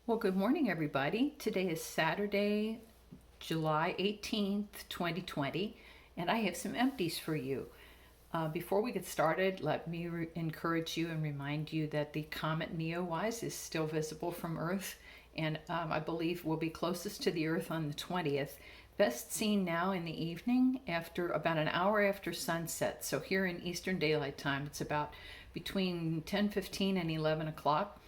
Well, good morning, everybody. Today is Saturday, July 18th, 2020, and I have some empties for you. Before we get started, let me encourage you and remind you that the comet Neowise is still visible from Earth, and I believe will be closest to the Earth on the 20th. Best seen now in the evening after about an hour after sunset. So here in Eastern Daylight Time, it's about between 10:15 and 11 o'clock.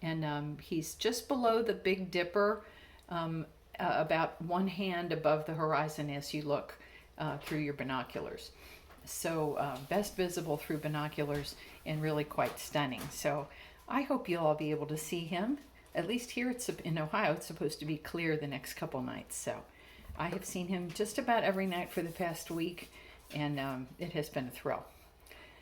And he's just below the Big Dipper, about one hand above the horizon as you look through your binoculars. So best visible through binoculars and really quite stunning. So I hope you'll all be able to see him. At least here in Ohio, it's supposed to be clear the next couple nights. So I have seen him just about every night for the past week, and it has been a thrill.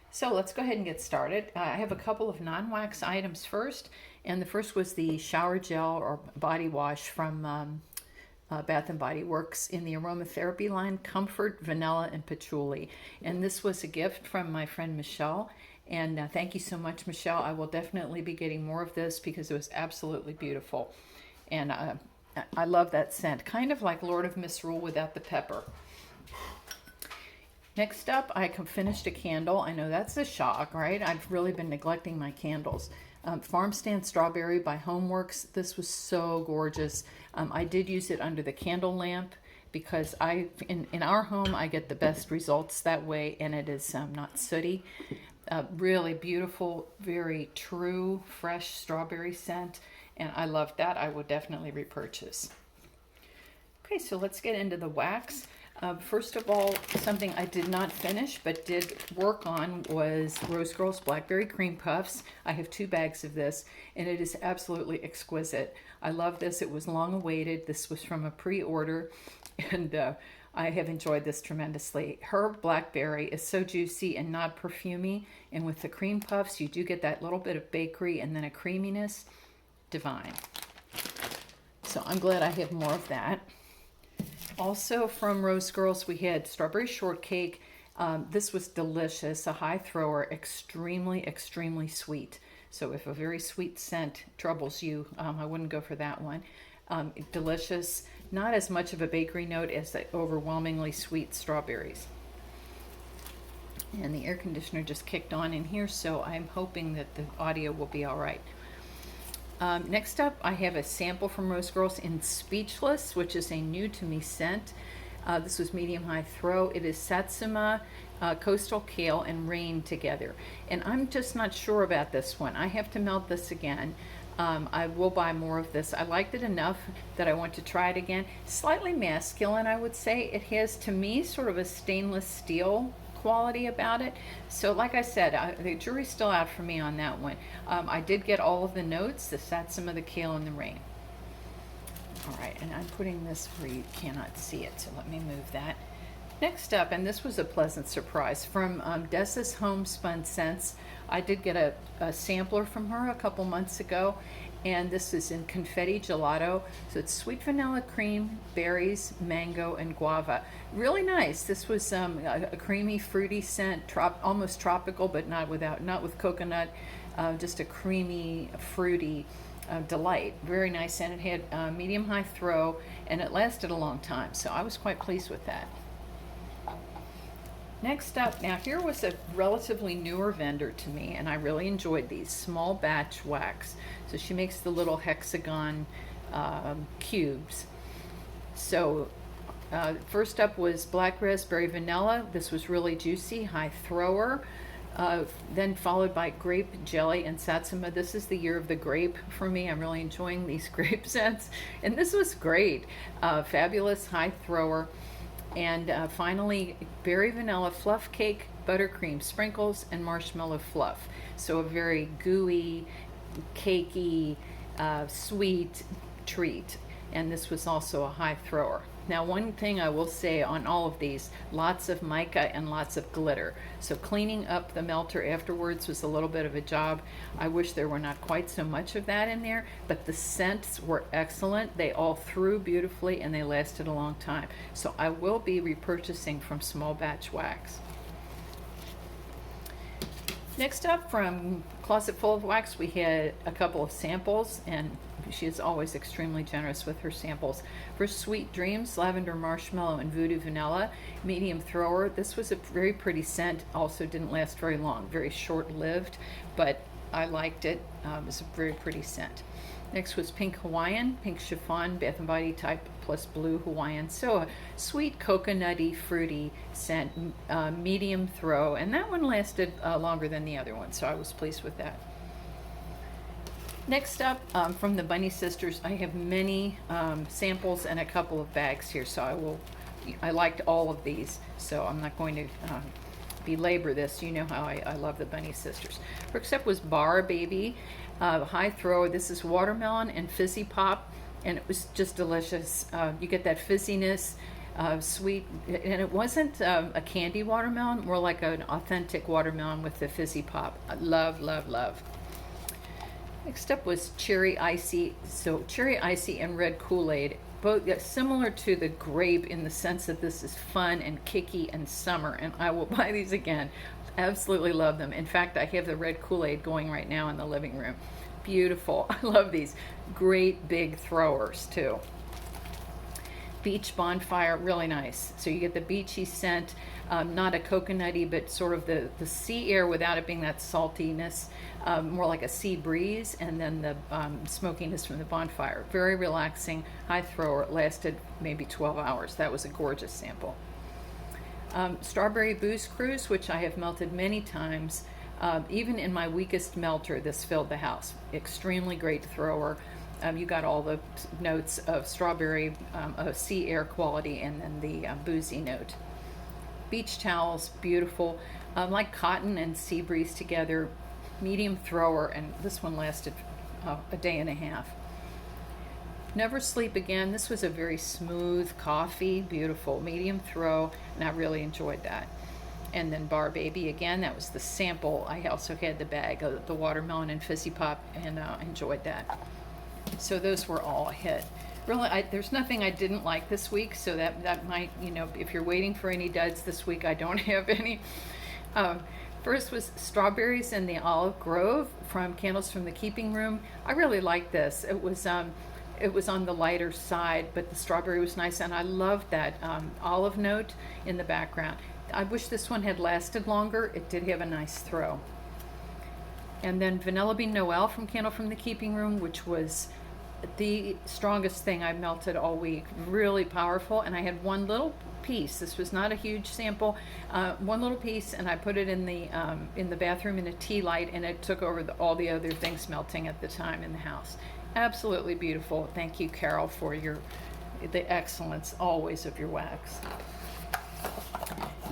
So let's go ahead and get started. I have a couple of non-wax items first, and the first was the shower gel or body wash from Bath and Body Works in the aromatherapy line, Comfort, Vanilla, and Patchouli. And this was a gift from my friend Michelle, and thank you so much, Michelle. I will definitely be getting more of this because it was absolutely beautiful. And I love that scent, kind of like Lord of Misrule without the pepper. Next up, I finished a candle. I know that's a shock, right? I've really been neglecting my candles. Farm Stand Strawberry by Homeworks. This was so gorgeous. I did use it under the candle lamp because in our home, I get the best results that way, and it is not sooty. Really beautiful, very true, fresh strawberry scent, and I love that. I will definitely repurchase. Okay, so let's get into the wax. First of all, something I did not finish but did work on was Rose Girl's Blackberry Cream Puffs. I have 2 bags of this, and it is absolutely exquisite. I love this. It was long awaited. This was from a pre-order, and I have enjoyed this tremendously. Her blackberry is so juicy and not perfumey, and with the cream puffs, you do get that little bit of bakery and then a creaminess. Divine. So I'm glad I have more of that. Also from Rose Girls, we had Strawberry Shortcake. This was delicious, a high thrower, extremely sweet. So if a very sweet scent troubles you, I wouldn't go for that one. Delicious, not as much of a bakery note as the overwhelmingly sweet strawberries. And the air conditioner just kicked on in here, so I'm hoping that the audio will be all right. Next up, I have a sample from Rose Girls in Speechless, which is a new to me scent. This was medium-high throw. It is Satsuma, Coastal Kale, and Rain together. And I'm just not sure about this one. I have to melt this again. I will buy more of this. I liked it enough that I want to try it again. Slightly masculine, I would say. It has, to me, sort of a stainless steel quality about it. So like I said, the jury's still out for me on that one. I did get all of the notes, the Satsuma, the Kale, and the Rain. All right, and I'm putting this where you cannot see it, so let me move that. Next up, and this was a pleasant surprise, from Dessa's Homespun Scents. I did get a sampler from her a couple months ago, and this is in confetti gelato. So it's sweet vanilla cream, berries, mango, and guava. Really nice. This was a creamy, fruity scent, almost tropical, but not with coconut. Just a creamy, fruity delight. Very nice, and it had medium-high throw, and it lasted a long time. So I was quite pleased with that. Next up, now here was a relatively newer vendor to me, and I really enjoyed these small batch wax. So she makes the little hexagon cubes. So first up was Black Raspberry Vanilla. This was really juicy, high thrower. Then followed by Grape Jelly and Satsuma. This is the year of the grape for me. I'm really enjoying these grape scents. And this was great. Fabulous, high thrower. And finally, Berry Vanilla Fluff Cake, Buttercream Sprinkles, and Marshmallow Fluff. So a very gooey, cakey, sweet treat. And this was also a high thrower. Now, one thing I will say on all of these, lots of mica and lots of glitter. So cleaning up the melter afterwards was a little bit of a job. I wish there were not quite so much of that in there, but the scents were excellent. They all threw beautifully and they lasted a long time. So I will be repurchasing from Small Batch Wax. Next up, from Closet Full of Wax, we had a couple of samples, and She is always extremely generous with her samples. For Sweet Dreams, Lavender Marshmallow and Voodoo Vanilla, medium thrower. This was a very pretty scent. Also didn't last very long, very short-lived, but I liked it. It's a very pretty scent. Next was Pink Hawaiian, Pink Chiffon, Bath & Body Type plus Blue Hawaiian. So a sweet, coconutty, fruity scent, medium throw. And that one lasted longer than the other one, so I was pleased with that. Next up, from the Bunny Sisters, I have many samples and a couple of bags here, so I liked all of these, so I'm not going to belabor this. You know how I love the Bunny Sisters. First up was Bar Baby, high throw. This is watermelon and Fizzy Pop, and it was just delicious. You get that fizziness, sweet, and it wasn't a candy watermelon, more like an authentic watermelon with the Fizzy Pop. I love, love, love. Next up was Cherry Icee. So Cherry Icee and Red Kool-Aid, both similar to the grape in the sense that this is fun and kicky and summer, and I will buy these again. Absolutely love them. In fact, I have the Red Kool-Aid going right now in the living room. Beautiful. I love these. Great big throwers too. Beach Bonfire, really nice. So you get the beachy scent, not a coconutty, but sort of the sea air without it being that saltiness, more like a sea breeze, and then the smokiness from the bonfire. Very relaxing, high thrower. It lasted maybe 12 hours. That was a gorgeous sample. Strawberry Booze Cruise, which I have melted many times. Even in my weakest melter, this filled the house. Extremely great thrower. You got all the notes of strawberry, sea air quality, and then the boozy note. Beach towels, beautiful, like cotton and sea breeze together. Medium thrower, and this one lasted a day and a half. Never Sleep Again. This was a very smooth coffee, beautiful, medium throw, and I really enjoyed that. And then Bar Baby again, that was the sample. I also had the bag of the watermelon and Fizzy Pop, and enjoyed that. So those were all a hit. Really, there's nothing I didn't like this week, so that might, you know, if you're waiting for any duds this week, I don't have any. First was Strawberries in the Olive Grove from Candles from the Keeping Room. I really liked this. It was on the lighter side, but the strawberry was nice, and I loved that olive note in the background. I wish this one had lasted longer. It did have a nice throw. And then Vanilla Bean Noel from Candle from the Keeping Room, which was the strongest thing I melted all week. Really powerful, and I had one little piece. This was not a huge sample. One little piece, and I put it in the bathroom in a tea light, and it took over all the other things melting at the time in the house. Absolutely beautiful. Thank you, Carol, for the excellence always of your wax.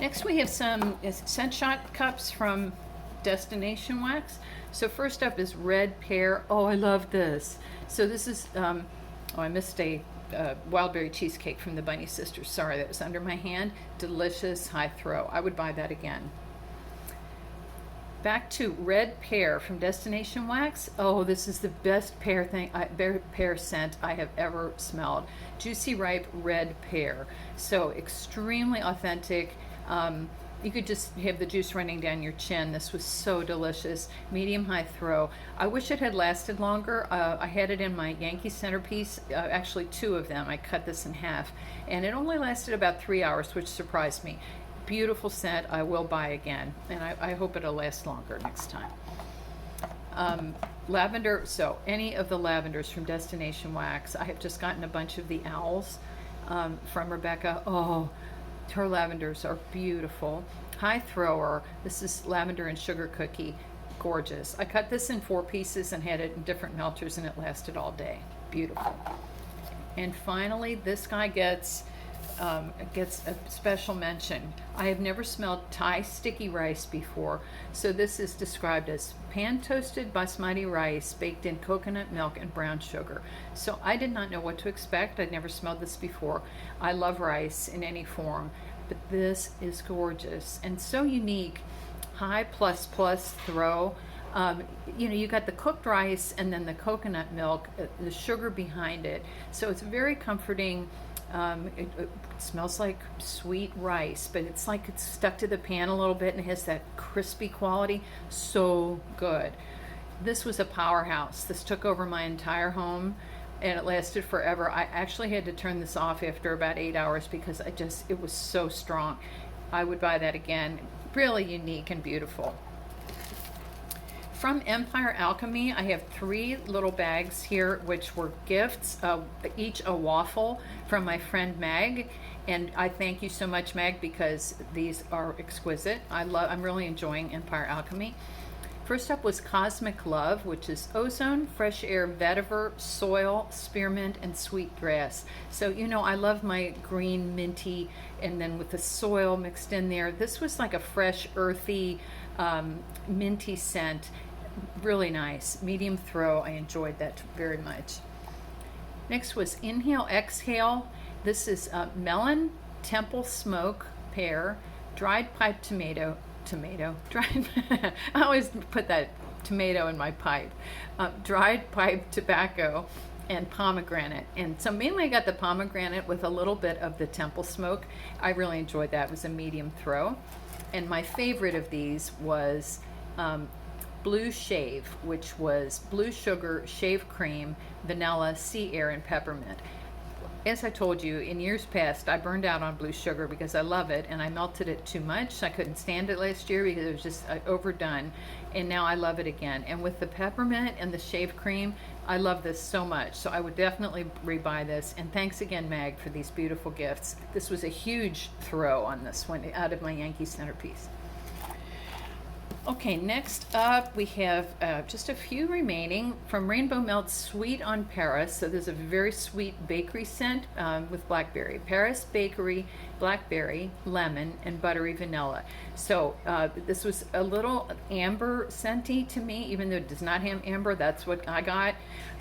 Next, we have some scent shot cups from Destination Wax. So first up is Red Pear. Oh, I love this. So this is, I missed a wild berry cheesecake from the Bunny Sisters. Sorry, that was under my hand. Delicious, high throw. I would buy that again. Back to Red Pear from Destination Wax. Oh, this is the best pear scent I have ever smelled. Juicy ripe red pear. So extremely authentic. You could just have the juice running down your chin. This was so delicious. Medium high throw. I wish it had lasted longer. I had it in my Yankee centerpiece, actually 2 of them. I cut this in half, and it only lasted about 3 hours, which surprised me. Beautiful scent. I will buy again, and I hope it'll last longer next time. Lavender. So any of the lavenders from Destination Wax. I have just gotten a bunch of the owls from Rebecca. Oh, her lavenders are beautiful. High thrower. This is lavender and sugar cookie. Gorgeous. I cut this in 4 pieces and had it in different melters, and it lasted all day. Beautiful. And finally, this guy gets a special mention. I have never smelled Thai sticky rice before, so this is described as pan-toasted basmati rice baked in coconut milk and brown sugar. So I did not know what to expect. I'd never smelled this before. I love rice in any form, but this is gorgeous and so unique. High plus throw. You know, you got the cooked rice and then the coconut milk, the sugar behind it. So it's very comforting. It smells like sweet rice, but it's like it's stuck to the pan a little bit and it has that crispy quality. So good. This was a powerhouse. This took over my entire home and it lasted forever. I actually had to turn this off after about 8 hours because it was so strong. I would buy that again. Really unique and beautiful. From Empire Alchemy, I have 3 little bags here, which were gifts, each a waffle from my friend Mag. And I thank you so much, Mag, because these are exquisite. I'm really enjoying Empire Alchemy. First up was Cosmic Love, which is ozone, fresh air, vetiver, soil, spearmint, and sweet grass. So, you know, I love my green minty, and then with the soil mixed in there. This was like a fresh, earthy, minty scent. Really nice. Medium throw. I enjoyed that very much. Next was Inhale, Exhale. This is melon, temple smoke, pear, dried pipe tomato, dried, I always put that tomato in my pipe, dried pipe tobacco, and pomegranate. And so mainly I got the pomegranate with a little bit of the temple smoke. I really enjoyed that. It was a medium throw. And my favorite of these was Blue Shave, which was blue sugar, shave cream, vanilla, sea air, and peppermint. As I told you, in years past, I burned out on blue sugar because I love it, and I melted it too much. I couldn't stand it last year because it was just overdone, and now I love it again. And with the peppermint and the shave cream, I love this so much. So I would definitely rebuy this. And thanks again, Mag, for these beautiful gifts. This was a huge throw on this one out of my Yankee centerpiece. Okay, next up we have just a few remaining from Rainbow Melt Sweet on Paris. So there's a very sweet bakery scent with blackberry. Paris Bakery, blackberry, lemon, and buttery vanilla. So this was a little amber scenty to me, even though it does not have amber. That's what I got.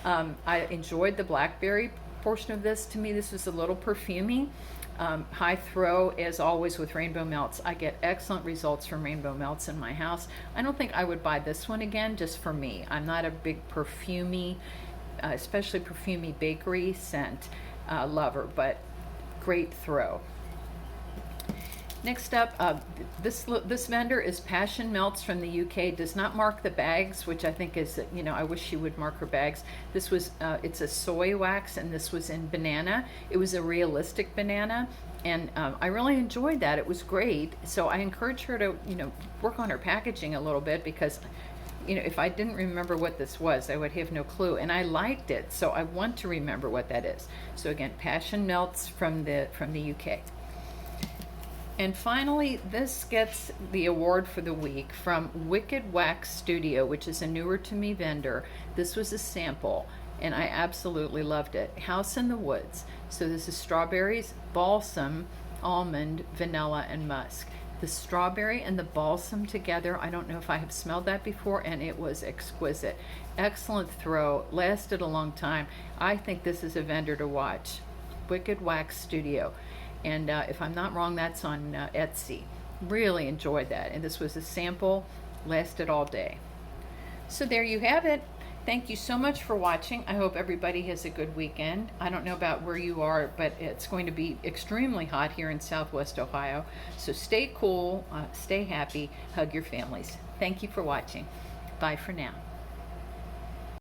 I enjoyed the blackberry portion of this. To me, this was a little perfumey. High throw, as always with Rainbow Melts. I get excellent results from Rainbow Melts in my house. I don't think I would buy this one again just for me. I'm not a big perfumey, especially perfumey bakery scent lover, but great throw. Next up, this vendor is Passion Melts from the UK. Does not mark the bags, which I think is, you know, I wish she would mark her bags. This was, it's a soy wax, and this was in banana. It was a realistic banana, and I really enjoyed that. It was great. So I encourage her to, you know, work on her packaging a little bit because, you know, if I didn't remember what this was, I would have no clue. And I liked it, so I want to remember what that is. So again, Passion Melts from the UK. And finally, this gets the award for the week from Wicked Wax Studio, which is a newer to me vendor. This was a sample, and I absolutely loved it. House in the Woods. So this is strawberries, balsam, almond, vanilla, and musk. The strawberry and the balsam together, I don't know if I have smelled that before, and it was exquisite. Excellent throw, lasted a long time. I think this is a vendor to watch. Wicked Wax Studio. And if I'm not wrong, that's on Etsy. Really enjoyed that. And this was a sample, lasted all day. So there you have it. Thank you so much for watching. I hope everybody has a good weekend. I don't know about where you are, but it's going to be extremely hot here in Southwest Ohio. So stay cool, stay happy, hug your families. Thank you for watching. Bye for now.